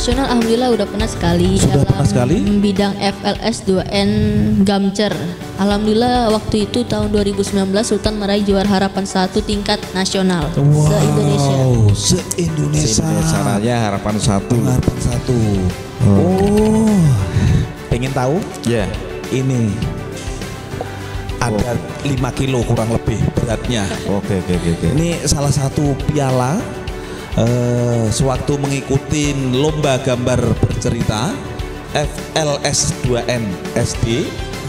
nasional alhamdulillah udah pernah sekali. Sudah pernah sekali? Bidang FLS 2N Gamcer. Alhamdulillah waktu itu tahun 2019 Sultan meraih juara harapan 1 tingkat nasional se-Indonesia. Se-Indonesia. Caranya harapan 1. Harapan 1. Oh. Pengen tahu? Ya. Ini ada 5 kilo kurang lebih beratnya. Oke. Ini salah satu piala sewaktu mengikuti lomba gambar bercerita FLS 2N SD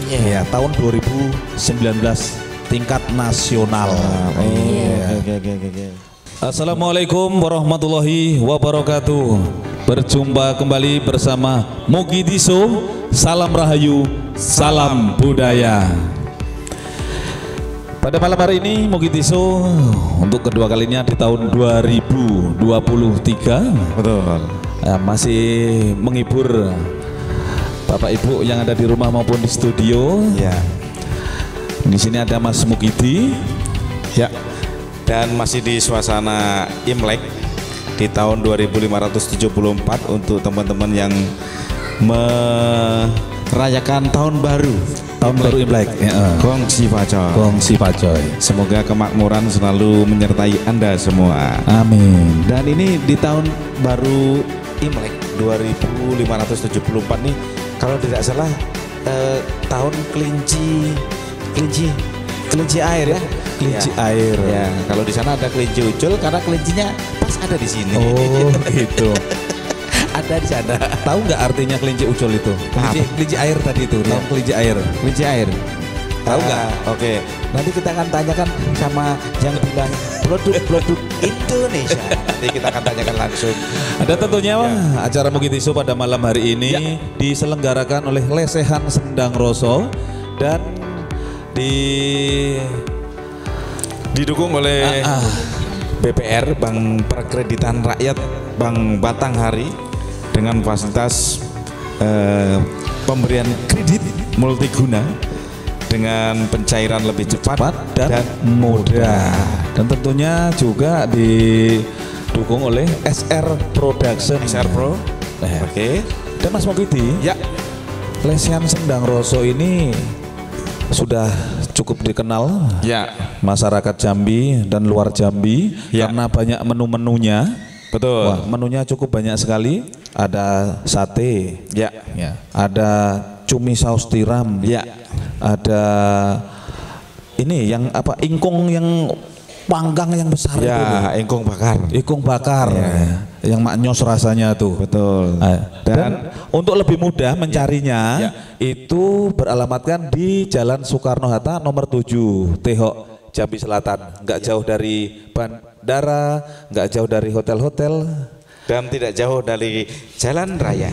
ya tahun 2019 tingkat nasional. Oke. Assalamualaikum warahmatullahi wabarakatuh. Berjumpa kembali bersama Mugi Diso. Salam Rahayu, salam budaya. Pada malam hari ini Mugi Diso untuk kedua kalinya di tahun 2023 Betul. masih menghibur Bapak Ibu yang ada di rumah maupun di studio. Ya. Di sini ada Mas Mugidi. Ya. Dan masih di suasana Imlek di tahun 2574 untuk teman-teman yang merayakan tahun baru. Tahun baru Imlek. Gongsi Pacoy. Gongsi Pacoy. Semoga kemakmuran selalu menyertai Anda semua. Amin. Dan ini di tahun baru Imlek 2574 nih, kalau tidak salah tahun kelinci air ya. Kelinci Ya. air. Ya, kalau di sana ada kelinci ucul karena kelincinya pas ada di sini. Oh, gitu. Ada di sana. Tahu nggak artinya kelinci ucul itu? Kelinci air tadi itu. Tahu kelinci air? Kelinci air. Tahu nggak? Oke. Nanti kita akan tanyakan sama yang bilang produk Indonesia. Nanti kita akan tanyakan langsung. Ada tentunya acara Mugi Diso pada malam hari ini diselenggarakan oleh Lesehan Sendang Roso dan didukung oleh BPR, Bank Perkreditan Rakyat Bank Batanghari dengan fasilitas pemberian kredit multiguna dengan pencairan lebih cepat dan mudah. Dan tentunya juga didukung oleh SR Production. SR Pro. Oke. Dan Mas Mugidi, Ya. Lesehan Sendang Roso ini sudah cukup dikenal masyarakat Jambi dan luar Jambi karena banyak menu-menunya. Betul. Wah, menunya cukup banyak sekali. Ada sate, ada cumi saus tiram, ada ini yang apa ingkung yang panggang yang besar itu. Ingkung bakar. Ingkung bakar, yang maknyos rasanya tuh. Betul. Dan untuk lebih mudah mencarinya itu beralamatkan di Jalan Soekarno-Hatta nomor 7 Tehok Jambi Selatan. Nggak jauh dari bandara, nggak jauh dari hotel-hotel, Dan tidak jauh dari jalan raya.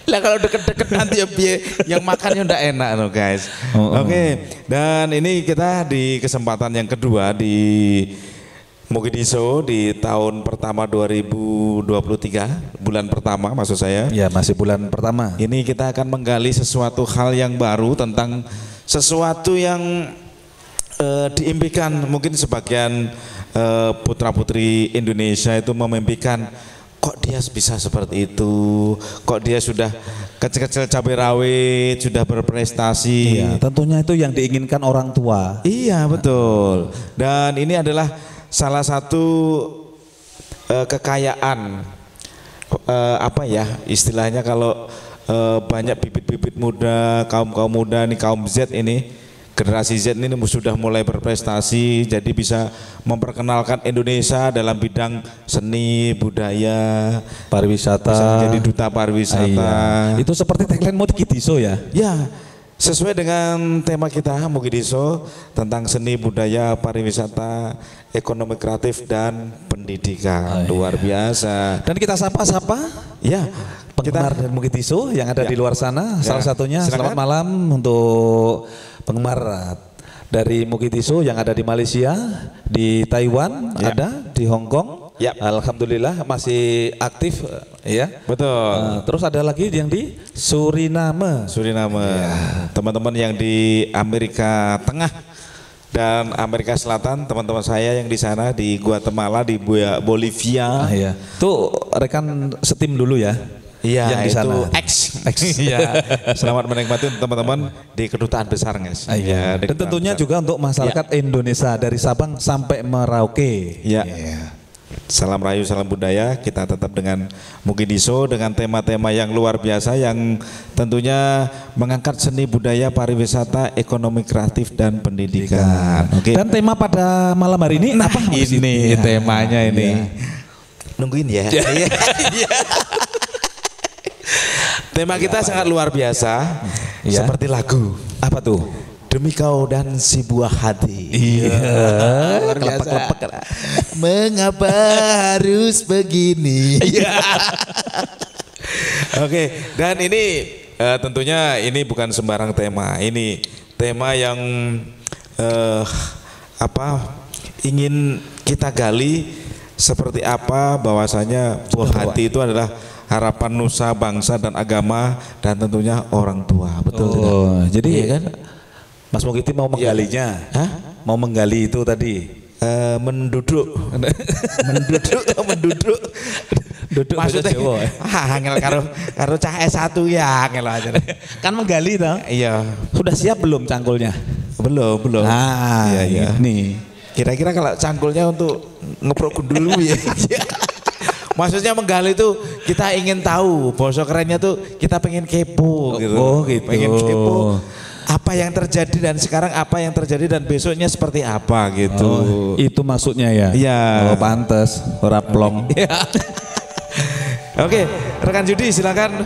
Lah kalau deket-deket nanti yang makannya udah enak loh guys. Oke. Dan ini kita di kesempatan yang kedua di Mugi Diso di tahun pertama 2023, bulan pertama maksud saya. Ya, masih bulan pertama. Ini kita akan menggali sesuatu hal yang baru tentang sesuatu yang diimpikan mungkin sebagian putra-putri Indonesia itu memimpikan, kok dia bisa seperti itu, kok dia sudah kecil-kecil cabai rawit, sudah berprestasi. Iya, tentunya itu yang diinginkan orang tua. Iya betul. Dan ini adalah salah satu kekayaan apa ya istilahnya kalau banyak bibit-bibit muda, kaum muda nih, kaum Z ini, generasi Z ini sudah mulai berprestasi, jadi bisa memperkenalkan Indonesia dalam bidang seni, budaya, pariwisata, bisa menjadi duta pariwisata. Itu seperti tagline Mugi Diso ya? Ya, sesuai dengan tema kita Mugi Diso tentang seni, budaya, pariwisata, ekonomi kreatif dan pendidikan. Luar biasa. Dan kita sapa-sapa ya penggemar dari Mugi Diso yang ada di luar sana. Salah satunya selamat malam untuk penggemar dari Mugi Diso yang ada di Malaysia, di Taiwan, ada di Hong Kong. Alhamdulillah masih aktif ya. Betul. Terus ada lagi yang di Suriname. Teman-teman yang di Amerika Tengah dan Amerika Selatan, teman-teman saya yang di sana di Guatemala, di Bolivia. Iya. Tuh rekan setim dulu ya. Iya, yang di sana. X. Iya. Selamat menikmati teman-teman di kedutaan besar, guys. Iya. Dan tentunya juga untuk masyarakat Indonesia dari Sabang sampai Merauke. Iya. Salam Rayu, salam budaya. Kita tetap dengan Mukidiso dengan tema-tema yang luar biasa yang tentunya mengangkat seni budaya, pariwisata, ekonomi kreatif dan pendidikan. Oke. Dan tema pada malam hari ini apa? Ini temanya ini. Nungguin ya. Tema kita sangat luar biasa, seperti lagu. Apa tuh? Demi kau dan si buah hati. Iya. Luar biasa. Mengapa harus begini? Oke, dan ini tentunya ini bukan sembarang tema. Ini tema yang ingin kita gali seperti apa bahwasanya buah hati itu adalah harapan nusa, bangsa dan agama dan tentunya orang tua. Betul tidak? Jadi iya kan? Mas Mukiti mau menggalinya. Hah? Mau menggali itu tadi. Menduduk. Menduduk. Duduk maksudnya angel karo cah S1 ya angel aja. Kan menggali toh? Iya. Sudah siap belum cangkulnya? Belum. Iya. Nih. Kira-kira kalau cangkulnya untuk ngeprok dulu ya. Maksudnya menggali itu kita ingin tahu, bahasa kerennya tuh kita pengen kepo gitu. Oh gitu. Pengen kepo apa yang terjadi dan sekarang apa yang terjadi dan besoknya seperti apa gitu. Oh, itu maksudnya ya? Iya. Oh pantes, ora plong. Oke, rekan judi silakan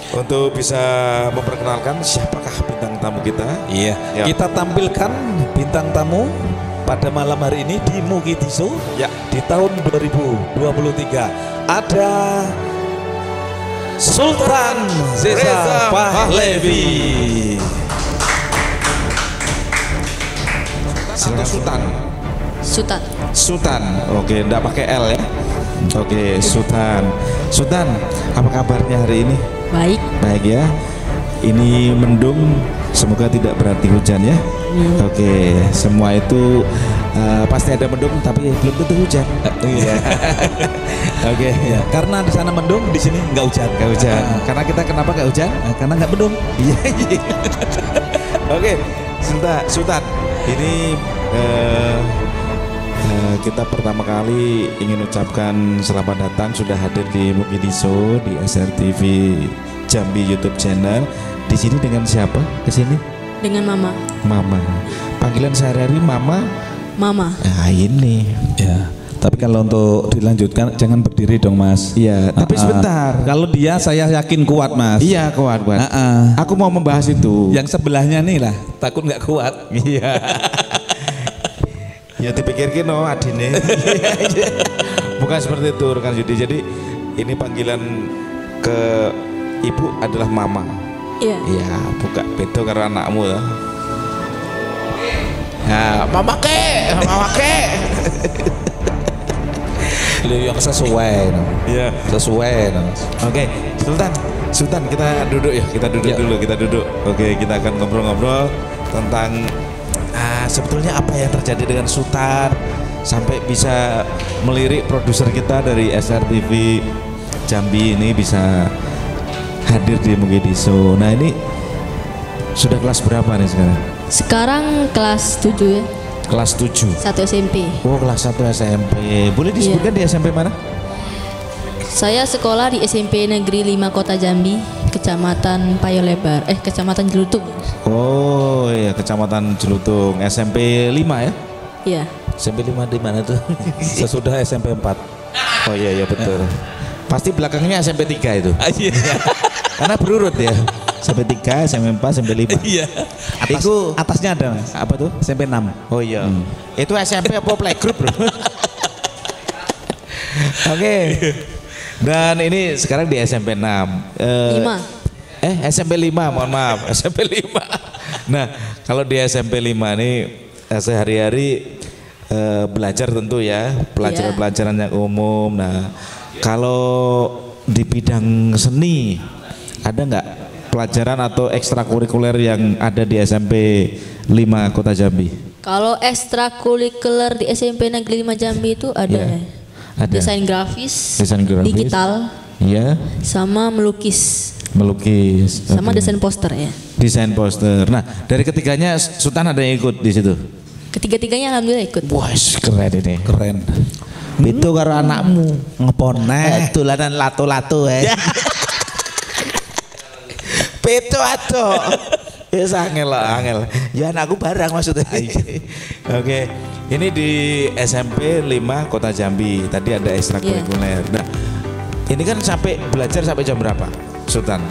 untuk bisa memperkenalkan siapakah bintang tamu kita. Iya. Ya. Kita tampilkan bintang tamu pada malam hari ini di Mukidiso di tahun 2023 ada Sultan Reza Pahlevi. Silakan Sultan. Oke, enggak pakai L ya. Oke, Sultan. Apa kabarnya hari ini? Baik ya. Ini mendung, semoga tidak berarti hujan ya. Oke, semua itu pasti ada mendung tapi belum tentu hujan. Iya. Oke. Ya, karena di sana mendung, di sini nggak hujan. Karena kita kenapa nggak hujan? Karena nggak mendung. Iya. Oke, Sultan. Ini kita pertama kali ingin ucapkan selamat datang sudah hadir di Mukidiso di SRTV Jambi YouTube channel. Di sini dengan siapa? Kesini? Dengan Mama. Panggilan sehari-hari Mama. Nah ini. Ya. Tapi kalau untuk dilanjutkan jangan berdiri dong Mas. Iya. Tapi sebentar. Kalau dia saya yakin kuat Mas. Iya kuat. Aku mau membahas itu. Yang sebelahnya nih lah. Takut nggak kuat. Iya. Ya dipikirkan adine. Bukan seperti itu rekan judi. Jadi ini panggilan ke ibu adalah Mama. Iya. Iya, buka pintu karena anakmu ya. Nah, Mama ke. Yang sesuai. Iya. Sesuai. Oke, Sultan kita duduk ya. Kita duduk. Oke, kita akan ngobrol-ngobrol tentang sebetulnya apa yang terjadi dengan Sultan sampai bisa melirik produser kita dari SRTV Jambi ini bisa hadir di Mukidiso. Nah ini sudah kelas berapa nih sekarang? Sekarang kelas 7 ya. Kelas 7. 1 SMP. Oh kelas 1 SMP. Boleh disebutkan di SMP mana? Saya sekolah di SMP Negeri 5 Kota Jambi, Kecamatan Payolebar, Kecamatan Jelutung. Oh iya, Kecamatan Jelutung, SMP 5 ya? Iya. SMP 5 di mana tuh? Sesudah SMP 4. Oh iya betul. Pasti belakangnya SMP 3 itu. Karena berurut ya. SMP 3, SMP 4, SMP 5. Iya. Atasnya ada Mas. Apa tuh? SMP 6. Oh iya. Itu SMP apa playgroup bro? Oke. Dan ini sekarang di SMP 6. 5. SMP 5, mohon maaf. SMP 5. Nah, kalau di SMP 5 nih sehari-hari belajar tentu ya, pelajaran-pelajaran yang umum. Nah, kalau di bidang seni ada nggak pelajaran atau ekstrakurikuler yang ada di SMP 5 Kota Jambi? Kalau ekstrakurikuler di SMP Negeri 5 Jambi itu ada, Ada. desain grafis, Desain grafis. digital, Iya. sama melukis, Oke. sama desain poster ya. Desain poster. Nah, dari ketiganya Sultan ada yang ikut di situ. Ketiga-tiganya alhamdulillah ikut. Wah, keren ini. Keren. Itu karo anakmu. Ngeponeh. Dolanan lato-lato Peto ato. Ya angel lah, angel. Ya anakku barang maksudnya. Oke. Ini di SMP 5 Kota Jambi. Tadi ada ekstrakurikuler. Nah, ini kan belajar sampai jam berapa, Sultan?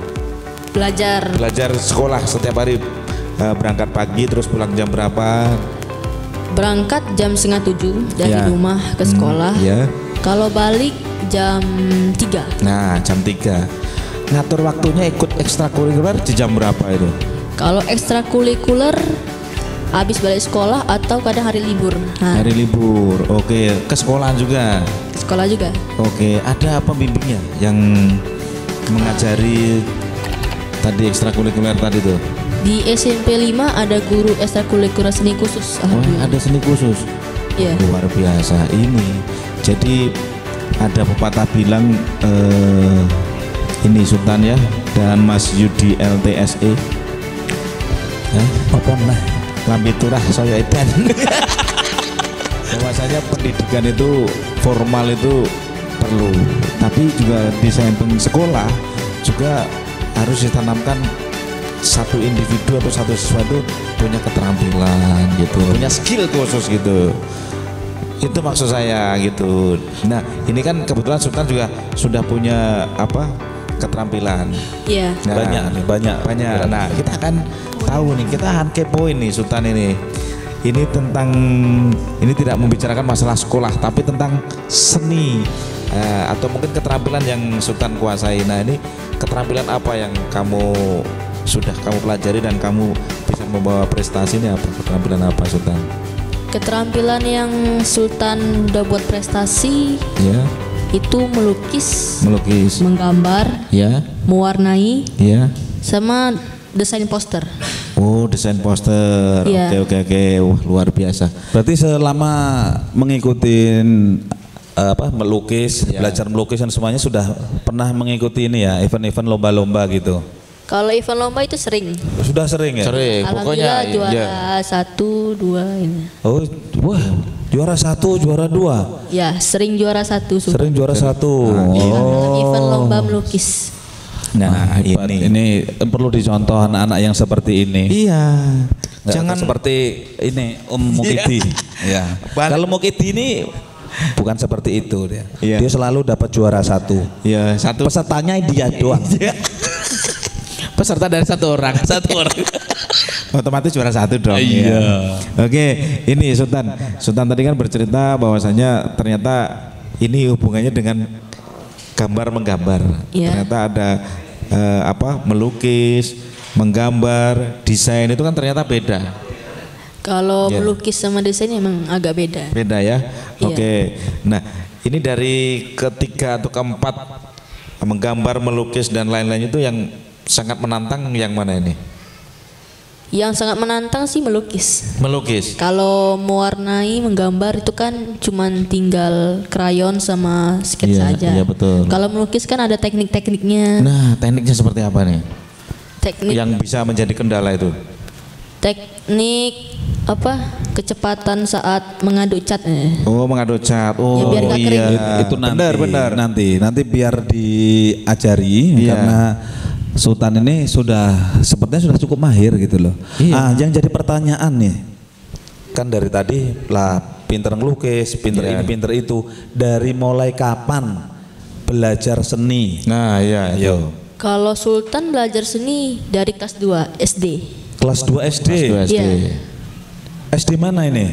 Belajar Sekolah setiap hari berangkat pagi terus pulang jam berapa? berangkat jam 6:30 dari Ya. rumah ke sekolah. Ya. Kalau balik jam 3. Nah, jam 3. Ngatur waktunya ikut ekstrakurikuler di jam berapa itu? Kalau ekstrakurikuler habis balik sekolah atau kadang hari libur. Nah, Hari libur. Oke, ke sekolahan juga. sekolah juga. Oke, ada pembimbingnya yang mengajari tadi ekstrakurikuler tadi tuh. Di SMP 5 ada guru ekstrakurikuler seni khusus. Oh, Alhamdulillah. ada seni khusus. Iya. Luar biasa ini. Jadi ada pepatah bilang ini Sultan ya dan Mas Yudi LTSE. Apa nah? Lambi turah saya edan. Bahwasanya pendidikan itu formal itu perlu, tapi juga di samping sekolah juga harus ditanamkan satu individu atau satu siswa itu punya keterampilan gitu, punya skill khusus gitu. Itu maksud saya gitu. Nah, ini kan kebetulan Sultan juga sudah punya keterampilan. Iya. Nah, Banyak. Nah, kita akan tahu nih, kita akan kepoin nih Sultan ini. Ini tidak membicarakan masalah sekolah, tapi tentang seni atau mungkin keterampilan yang Sultan kuasai. Nah, ini keterampilan apa yang sudah kamu pelajari dan kamu bisa membawa prestasi ini apa? Keterampilan apa, Sultan? Keterampilan yang Sultan udah buat prestasi Ya, itu melukis, menggambar, ya, mewarnai, ya. sama desain poster. Oh, desain poster. Iya. Oke. Wah, luar biasa. Berarti selama mengikuti melukis, belajar melukis dan semuanya sudah pernah mengikuti ini ya, event-event lomba-lomba gitu. Kalau event lomba itu sering. Sudah sering ya? Sering. Alhamdulillah Pokoknya juara 1, 2 ini. Oh, wah, juara 1, juara 2. Ya, sering juara 1. Sering juara 1. Event lomba melukis. Nah, ini perlu dicontoh anak-anak yang seperti ini. Iya. Jangan seperti ini Mukidi. Ya. Kalau Mukidi ini bukan seperti itu dia. Iya. Dia selalu dapat juara 1. Ya, satu Pesertanya dia doang. peserta dari satu orang. Otomatis juara 1 dong. Iya. Ya. Oke, ini Sultan tadi kan bercerita bahwasanya ternyata ini hubungannya dengan menggambar. Iya. Ternyata ada melukis, menggambar, desain itu kan ternyata beda. Kalau Iya. melukis sama desain emang agak beda. Beda ya. Iya. Oke. Nah, ini dari ketiga atau keempat menggambar, melukis dan lain-lain itu yang sangat menantang yang mana ini? Yang sangat menantang sih melukis. Melukis. Kalau mewarnai, menggambar itu kan cuman tinggal krayon sama sketsa aja. Iya, betul. Kalau melukis kan ada teknik-tekniknya. Nah, tekniknya seperti apa nih? Teknik Yang bisa menjadi kendala itu? teknik kecepatan saat mengaduk cat. Oh, mengaduk cat. Oh, Ya, biar nggak kering. Itu nanti, benar. nanti biar diajari Iya. karena Sultan ini sepertinya sudah cukup mahir gitu loh. Iya. Yang jadi pertanyaan nih, kan dari tadi lah pinter ngelukis, pinter Iya. ini, pinter itu. Dari mulai kapan belajar seni? Nah, iya. Ayo. Kalau Sultan belajar seni dari kelas 2 SD. Kelas 2 SD. Kelas 2 SD. Iya. SD mana ini?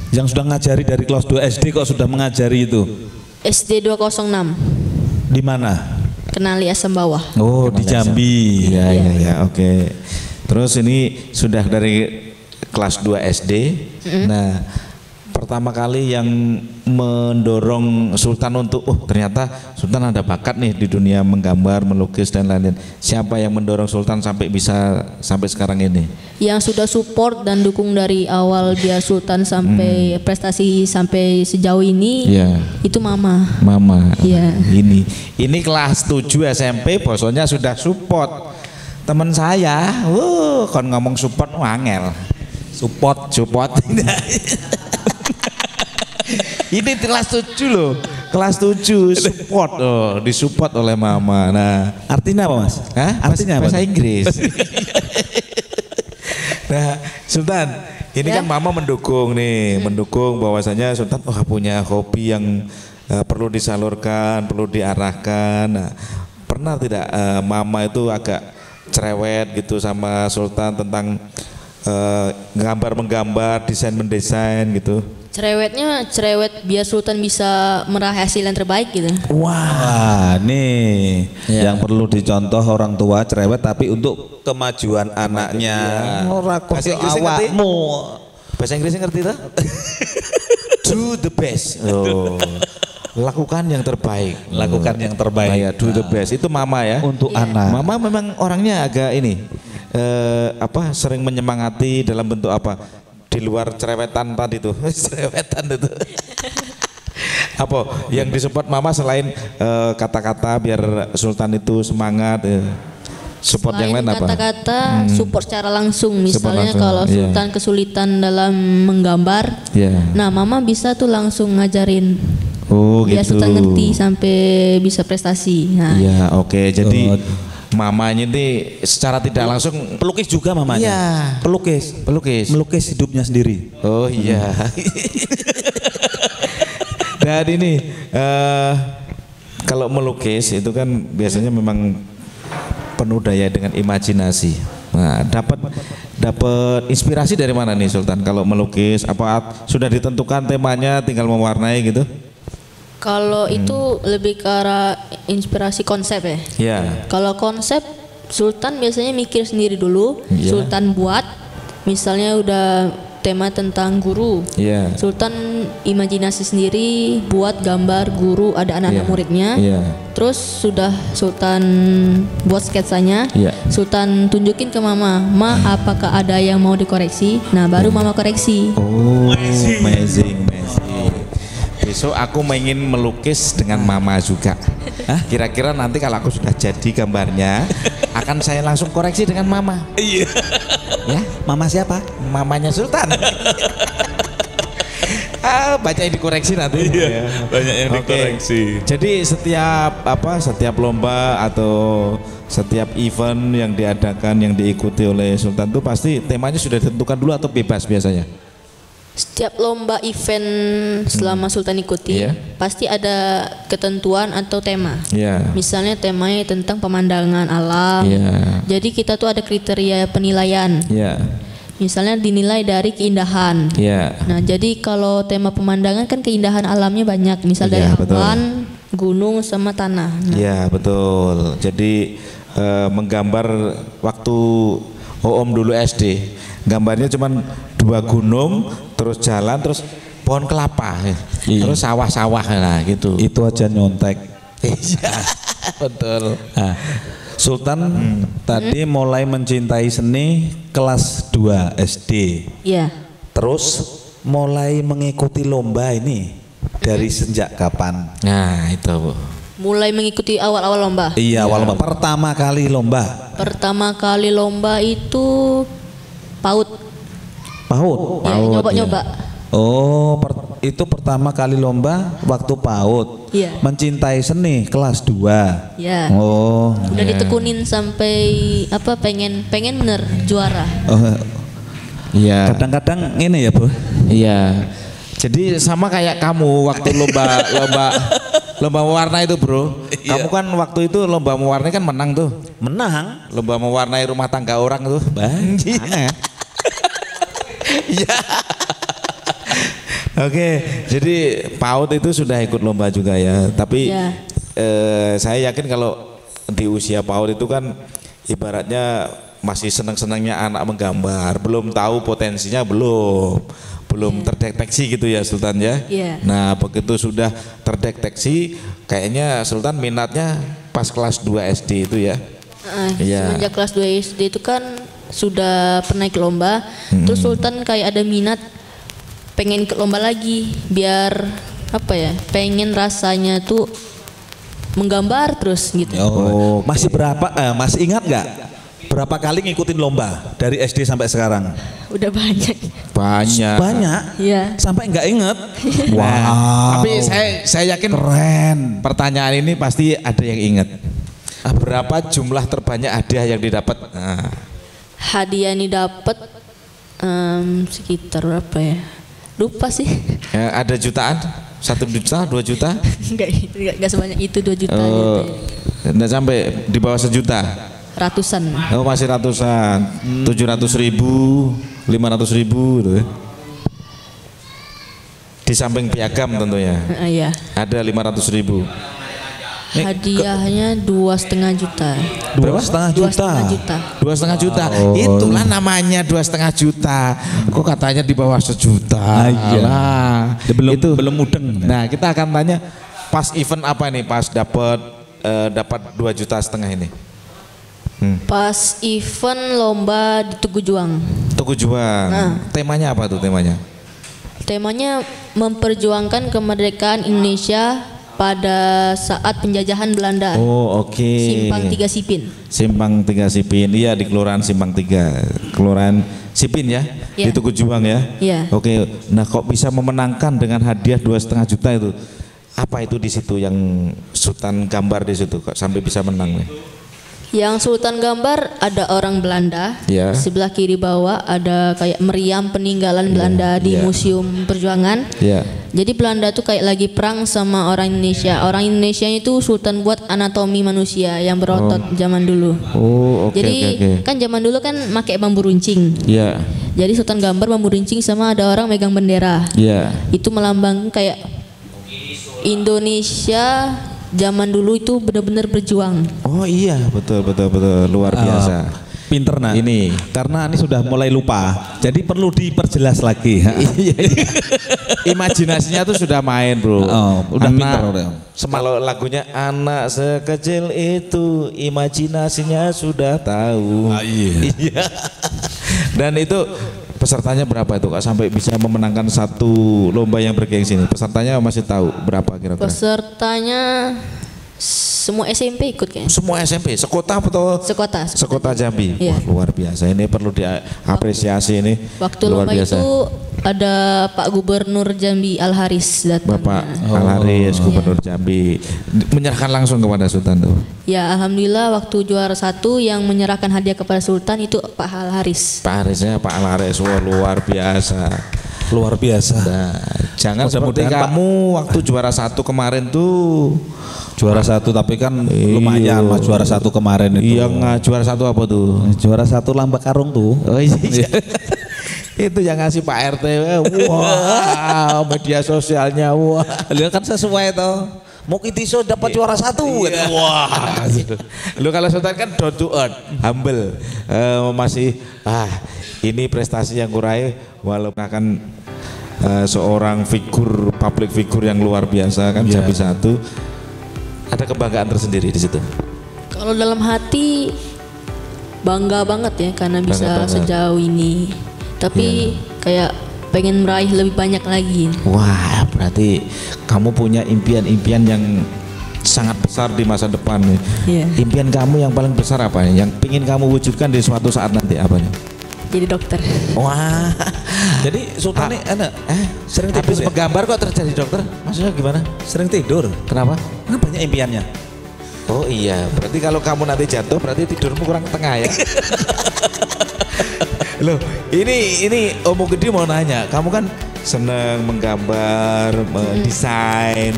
Yang sudah ngajari dari kelas 2 SD kok sudah mengajari itu? SD 206. Di mana? Kenali Asam Bawah. Oh, di Jambi. Iya, oke. Terus ini sudah dari kelas 2 SD. Nah, pertama kali yang mendorong Sultan untuk ternyata Sultan ada bakat nih di dunia menggambar, melukis dan lain-lain. Siapa yang mendorong Sultan sampai bisa sampai sekarang ini? Yang sudah support dan dukung dari awal biar Sultan sampai prestasi sampai sejauh ini, itu Mama. Mama. Iya. Ini kelas 7 SMP, bosnya sudah support. Teman saya, kon ngomong support angel. Support. Ini kelas 7 loh, kelas 7 support disupport oleh Mama. Nah, Artinya apa Mas? Hah? Artinya apa? Bahasa Inggris. Nah, Sultan, ini kan Mama mendukung nih, mendukung bahwasanya Sultan punya hobi yang perlu disalurkan, perlu diarahkan. Nah, pernah tidak Mama itu agak cerewet gitu sama Sultan tentang menggambar, desain mendesain gitu? Cerewet biar Sultan bisa meraih hasil yang terbaik gitu. Wah, nih yang perlu dicontoh orang tua cerewet tapi untuk kemajuan anaknya. Ora kok awakmu. Bahasa Inggrisnya ngerti tak? Do the best. Lakukan yang terbaik. Lakukan yang terbaik. Nah, ya, do the best. Itu Mama ya. Untuk anak. Mama memang orangnya agak ini sering menyemangati dalam bentuk apa? Di luar cerewetan tadi tuh. Cerewetan itu. Apa yang disupport Mama selain kata-kata biar Sultan itu semangat? Support Selain yang lain apa? Kata-kata support secara langsung. Misalnya langsung, kalau Sultan kesulitan dalam menggambar, nah Mama bisa tuh langsung ngajarin. Biar Gitu. Sultan ngerti sampai bisa prestasi. Nah, Ya, oke. Jadi mamanya ini secara tidak langsung Pelukis juga mamanya. Iya. Pelukis. Melukis hidupnya sendiri. Oh iya. Dan ini kalau melukis itu kan biasanya memang penuh daya dengan imajinasi. Nah, dapat inspirasi dari mana nih Sultan kalau melukis? Apa sudah ditentukan temanya tinggal mewarnai gitu? kalau itu lebih ke arah inspirasi konsep ya. Ya. Kalau konsep Sultan biasanya mikir sendiri dulu. Iya. Sultan buat, misalnya udah tema tentang guru. Iya. Sultan imajinasi sendiri, buat gambar guru, ada anak-anak Iya. muridnya. Iya. Terus sudah Sultan buat sketsanya, Iya. Sultan tunjukin ke Mama, apakah ada yang mau dikoreksi? Nah baru Mama koreksi. Oh, amazing. Besok aku ingin melukis dengan Mama juga. Kira-kira nanti kalau aku sudah jadi gambarnya, akan saya langsung koreksi dengan Mama. Iya. Ya, Mama siapa? mamanya Sultan. Banyak yang dikoreksi nanti. Iya, banyak yang Oke. dikoreksi. Jadi setiap lomba atau setiap event yang diadakan yang diikuti oleh Sultan itu pasti temanya sudah ditentukan dulu atau bebas biasanya? Setiap lomba event selama Sultan ikuti, Iya. pasti ada ketentuan atau tema. Iya. Misalnya temanya tentang pemandangan alam. Iya. Jadi kita tuh ada kriteria penilaian. Iya. Misalnya dinilai dari keindahan. Iya. Nah, jadi kalau tema pemandangan kan keindahan alamnya banyak. Misal dari Iya, betul. awan, gunung sama tanah. Nah, Iya, betul. Jadi menggambar waktu Om dulu SD, gambarnya cuman 2 gunung, terus jalan, terus pohon kelapa, terus sawah-sawah lah gitu. Itu aja nyontek. Iya, betul. Nah, Sultan tadi mulai mencintai seni kelas 2 SD. iya. Terus mulai mengikuti lomba ini dari sejak kapan? Nah itu Bu. Mulai mengikuti awal-awal lomba. Iya, awal lomba. Pertama kali lomba. Pertama kali lomba itu PAUD. PAUD. Ya, nyoba-nyoba. Oh, itu pertama kali lomba waktu PAUD. Iya. Mencintai seni kelas 2. Ya. Oh. Udah ditekunin sampai pengen bener juara. Oh, Iya. kadang-kadang ini ya, Bu. Iya. Jadi sama kayak kamu waktu lomba mewarnai itu Bro. Kamu kan waktu itu lomba mewarnai kan menang tuh. Menang. Lomba mewarnai rumah tangga orang tuh. Banyak. Iya. Oke, jadi PAUD itu sudah ikut lomba juga ya. Tapi Ya. saya yakin kalau di usia PAUD itu kan ibaratnya masih senang-senangnya anak menggambar, belum tahu potensinya belum. belum terdeteksi gitu ya Sultan ya. Iya. Nah begitu sudah terdeteksi, kayaknya Sultan minatnya pas kelas 2 SD itu ya. Iya. Semenjak kelas 2 SD itu kan sudah pernah ikut lomba, terus Sultan kayak ada minat pengen ikut lomba lagi, biar apa ya, pengen rasanya tuh menggambar terus gitu. Oh, masih masih ingat nggak berapa kali ngikutin lomba dari SD sampai sekarang? Udah banyak. Banyak. Iya. Sampai nggak inget. Wow. Tapi saya yakin keren. Pertanyaan ini pasti ada yang ingat. Berapa jumlah terbanyak hadiah yang didapat? Nah. Hadiah yang didapat sekitar berapa ya? Lupa sih. Ya, ada jutaan? 1 juta, 2 juta? Enggak sebanyak itu, 2 juta gitu. Enggak sampai di bawah 1 juta? Ratusan. Oh masih ratusan. 700.000, 500.000 gitu ya. Di samping piagam tentunya. Iya. Ada 500.000. Hadiahnya 2,5 juta. 2,5 juta. 2,5 juta. Itulah namanya 2,5 juta. Kok katanya di bawah 1 juta? Iya. Belum mudeng. Nah kita akan tanya pas event apa nih? Pas dapat 2,5 juta ini. Pas event lomba di Tugu Juang. Tugu Juang. Temanya apa tuh temanya? Temanya memperjuangkan kemerdekaan Indonesia pada saat penjajahan Belanda. Oh oke. Simpang 3 Sipin. Simpang 3 Sipin. Iya di Kelurahan Simpang 3. Kelurahan Sipin ya. Di Tugu Juang ya. Iya. Oke. Nah kok bisa memenangkan dengan hadiah 2,5 juta itu? Apa itu di situ yang Sultan gambar di situ kok sampai bisa menang nih? Yang Sultan gambar ada orang Belanda. Ya. Sebelah kiri bawah ada kayak meriam peninggalan Belanda di Museum Perjuangan. Ya. Jadi Belanda tuh kayak lagi perang sama orang Indonesia. Orang Indonesia itu Sultan buat anatomi manusia yang berotot zaman dulu. Oh, oke. Jadi kan zaman dulu kan pakai bambu runcing. Iya. Jadi Sultan gambar bambu runcing sama ada orang megang bendera. Iya. Itu melambangkan kayak Indonesia zaman dulu itu benar-benar berjuang. Oh iya, betul luar biasa. Pinter nah. Ini karena ini sudah mulai lupa. Jadi perlu diperjelas lagi. Imajinasinya tuh sudah main, Bro. Udah pinter udah. Kalau lagunya anak sekecil itu imajinasinya sudah tahu. Iya. Dan itu pesertanya berapa itu Kak sampai bisa memenangkan satu lomba yang bergengsi ini? Pesertanya masih tahu berapa kira-kira? Pesertanya semua SMP ikut kayaknya. Semua SMP, sekota atau? Sekota. Sekota Jambi. Iya. Wah, luar biasa. Ini perlu diapresiasi ini. Waktu luar lomba biasa. itu ada Pak Gubernur Jambi Al Haris datang. Bapak Al Haris, Gubernur Jambi menyerahkan langsung kepada Sultan tuh. Ya alhamdulillah waktu juara 1 yang menyerahkan hadiah kepada Sultan itu Pak Al Haris. Pak Harisnya Pak Al Haris, wah, luar biasa. Luar biasa. Nah, jangan seperti kamu waktu juara 1 kemarin tuh. Juara 1 tapi kan lumayan mas juara 1 kemarin itu. Iya nggak juara 1 apa tuh? Juara 1 lamba karung tuh. Oh iya. Itu yang ngasih Pak RT. Wah, media sosialnya wah. Lihat kan sesuai toh. Mukitiso dapat juara 1. Wah. Lu kalau Sultan kan down to earth, humble. Masih ini prestasi yang kurai walaupun akan seorang figur public figure yang luar biasa kan Jambi 1. Ada kebanggaan tersendiri di situ. Kalau dalam hati bangga banget ya karena bisa sejauh ini. Tapi kayak pengen meraih lebih banyak lagi. Wah, berarti kamu punya impian-impian yang sangat besar di masa depan nih. Iya. Impian kamu yang paling besar apa nih? Yang ingin kamu wujudkan di suatu saat nanti apa nih? Jadi dokter. Wah. Jadi Sultan ini sering tidur Habis ya? menggambar kok terjadi dokter? Maksudnya gimana? Sering tidur. Kenapa? Kan banyak impiannya. Oh iya, berarti kalau kamu nanti jatuh berarti tidurmu kurang tengah ya. Loh, ini Om Gede mau nanya, kamu kan seneng menggambar, mendesain,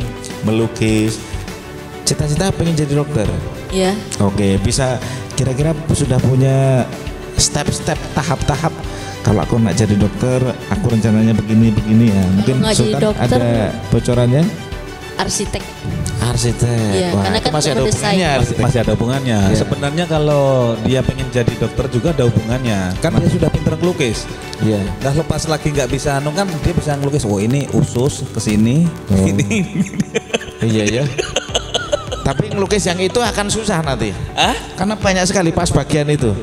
melukis. Cita-cita pengen jadi dokter? Iya. Oke, bisa kira-kira sudah punya step-step tahap-tahap. Kalau aku nak jadi dokter, aku rencananya begini ya. Mungkin nggak jadi Sultan dokter, ada bocorannya? arsitek. Arsitek. Iya, Wah, karena itu kan masih ada mendesain. hubungannya arsitek. Masih ada hubungannya. Iya. Sebenarnya kalau dia pengen jadi dokter juga ada hubungannya. Kan dia sudah pinter ngelukis. Iya. Nah lepas lagi nggak bisa anu kan dia bisa ngelukis. Oh ini usus ke sini. Ini. Iya ya. Tapi ngelukis yang itu akan susah nanti. Hah? Karena banyak sekali pas bagian itu.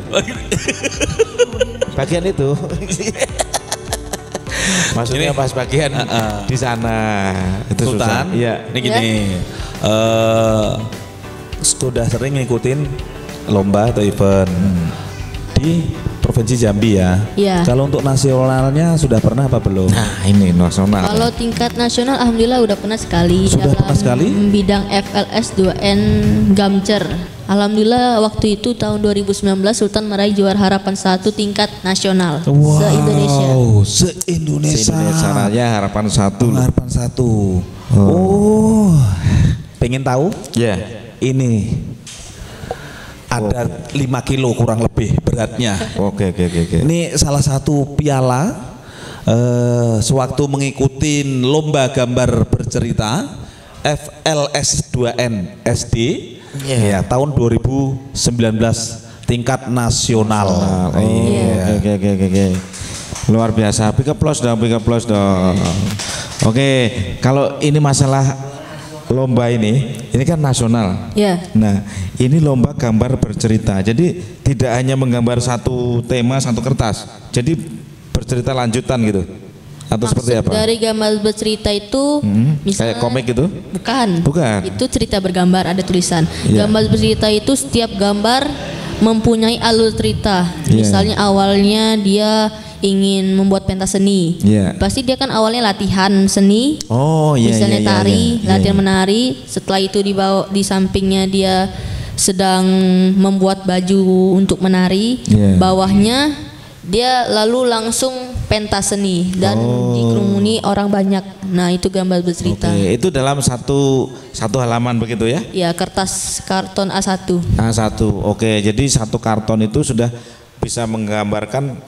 Bagian itu. Maksudnya Ini, pas bagian di sana itu susah. Sultan, Iya. ini gini, sudah sering ngikutin lomba atau event di Provinsi Jambi ya. Iya. Kalau untuk nasionalnya sudah pernah apa belum? Nah ini nasional. Kalau tingkat nasional alhamdulillah udah pernah sekali. Sudah pernah sekali? Bidang FLS 2N Gamcer. Alhamdulillah waktu itu tahun 2019 Sultan meraih juara harapan 1 tingkat nasional se-Indonesia. Se-Indonesia. Se-Indonesia Raya harapan 1. Harapan 1. Oh. Pengen tahu? Ya. Ini ada 5 kilo kurang lebih beratnya. Oke. Ini salah satu piala sewaktu mengikuti lomba gambar bercerita FLS 2N SD ya tahun 2019 tingkat nasional. Oke. Luar biasa. Big applause dong. Oke, kalau ini masalah lomba ini kan nasional. Ya. Nah, ini lomba gambar bercerita. Jadi tidak hanya menggambar satu tema, satu kertas. Jadi bercerita lanjutan gitu. Atau seperti apa? Dari gambar bercerita itu misalnya Kayak komik gitu? Bukan. Itu cerita bergambar ada tulisan. Iya. Gambar bercerita itu setiap gambar mempunyai alur cerita. Iya. Misalnya awalnya dia ingin membuat pentas seni. Iya. Pasti dia kan awalnya latihan seni. Oh iya. Misalnya iya, tari, iya. latihan menari. Setelah itu di sampingnya dia sedang membuat baju untuk menari. Iya. Bawahnya dia lalu langsung pentas seni dan dikerumuni orang banyak. Nah itu gambar bercerita. Oke, itu dalam satu halaman begitu ya? Ya kertas karton A1. A1. Oke, jadi satu karton itu sudah bisa menggambarkan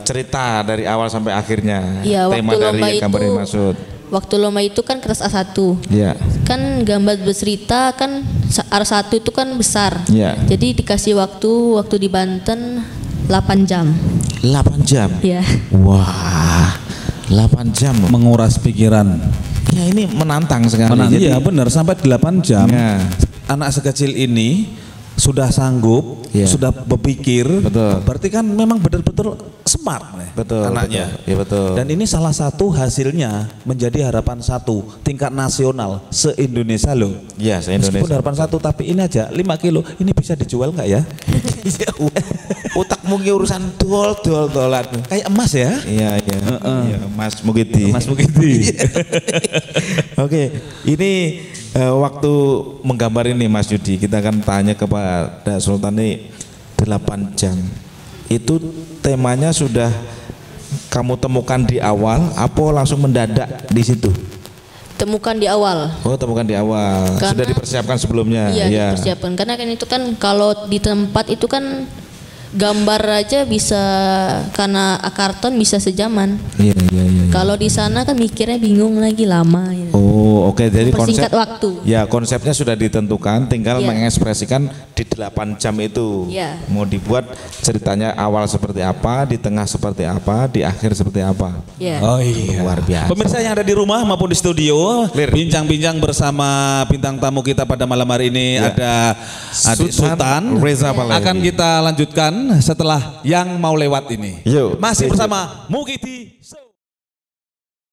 cerita dari awal sampai akhirnya. Iya, Tema waktu dari lomba gambar yang itu- dimaksud. Waktu lomba itu kan kertas A1. Iya. Kan gambar bercerita kan A1 itu kan besar. Iya. Jadi dikasih waktu di Banten 8 jam. 8 jam. Ya. Wah. 8 jam. Menguras pikiran. Ya ini menantang sekali. Jadi- Iya benar sampai 8 jam. Ya. Anak sekecil ini sudah sanggup, Iya. sudah berpikir. Betul. Berarti kan memang betul-betul smart nih Betul, anaknya. betul. Iya, betul. Dan ini salah satu hasilnya menjadi harapan 1 tingkat nasional se-Indonesia loh. Iya, Meskipun se-Indonesia. harapan 1 tapi ini aja 5 kilo. Ini bisa dijual nggak ya? Otakmu ki urusan dolan. Kayak emas ya? Iya. Iya, Mas Mugiti. Mas Mukiti. Oke, ini waktu menggambar ini Mas Yudi, kita akan tanya kepada Sultan ini 8 jam. Itu temanya sudah kamu temukan di awal, apa langsung mendadak di situ? Temukan di awal. Oh, temukan di awal. Karena- Sudah dipersiapkan sebelumnya. Iya, dipersiapkan. Karena kan itu kan kalau di tempat itu kan gambar aja bisa karena karton bisa sejaman. Iya. Kalau di sana kan mikirnya bingung lagi lama. Ya. Oh, oke. Jadi konsep Mempersingkat waktu. Ya, konsepnya sudah ditentukan, tinggal Iya. mengekspresikan di 8 jam itu. Iya. Mau dibuat ceritanya awal seperti apa, di tengah seperti apa, di akhir seperti apa. Ya. Oh iya. Luar biasa. Pemirsa yang ada di rumah maupun di studio, Clear. bincang-bincang bersama bintang tamu kita pada malam hari ini Ya. ada Adik Sultan. Reza Palahi. Akan kita lanjutkan setelah yang mau lewat ini. Yuk. Masih bersama Mukiti Show.